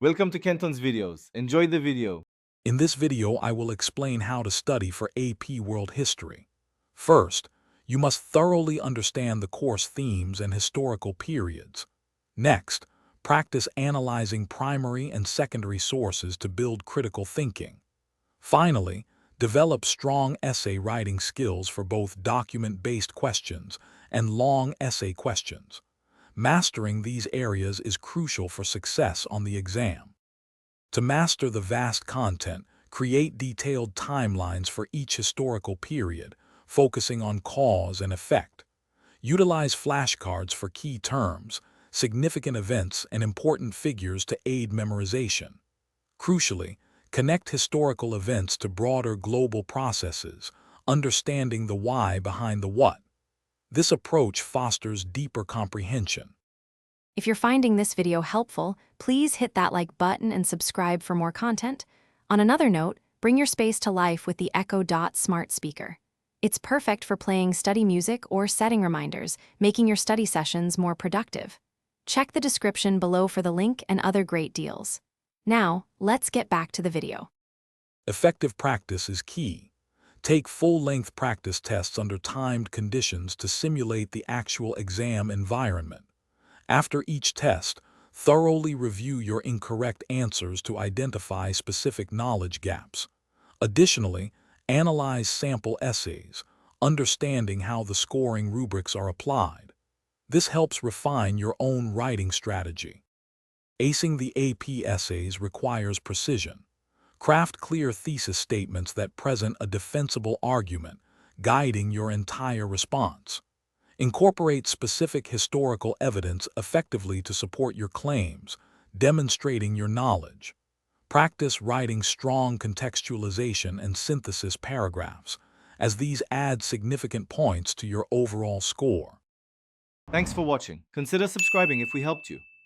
Welcome to Kenton's videos. Enjoy the video. In this video, I will explain how to study for AP World History. First, you must thoroughly understand the course themes and historical periods. Next, practice analyzing primary and secondary sources to build critical thinking. Finally, develop strong essay writing skills for both document-based questions and long essay questions. Mastering these areas is crucial for success on the exam. To master the vast content, create detailed timelines for each historical period, focusing on cause and effect. Utilize flashcards for key terms, significant events, and important figures to aid memorization. Crucially, connect historical events to broader global processes, understanding the why behind the what. This approach fosters deeper comprehension. If you're finding this video helpful, please hit that like button and subscribe for more content. On another note, bring your space to life with the Echo Dot smart speaker. It's perfect for playing study music or setting reminders, making your study sessions more productive. Check the description below for the link and other great deals. Now, let's get back to the video. Effective practice is key. Take full-length practice tests under timed conditions to simulate the actual exam environment. After each test, thoroughly review your incorrect answers to identify specific knowledge gaps. Additionally, analyze sample essays, understanding how the scoring rubrics are applied. This helps refine your own writing strategy. Acing the AP essays requires precision. Craft clear thesis statements that present a defensible argument, guiding your entire response. Incorporate specific historical evidence effectively to support your claims, demonstrating your knowledge. Practice writing strong contextualization and synthesis paragraphs, as these add significant points to your overall score. Thanks for watching. Consider subscribing if we helped you.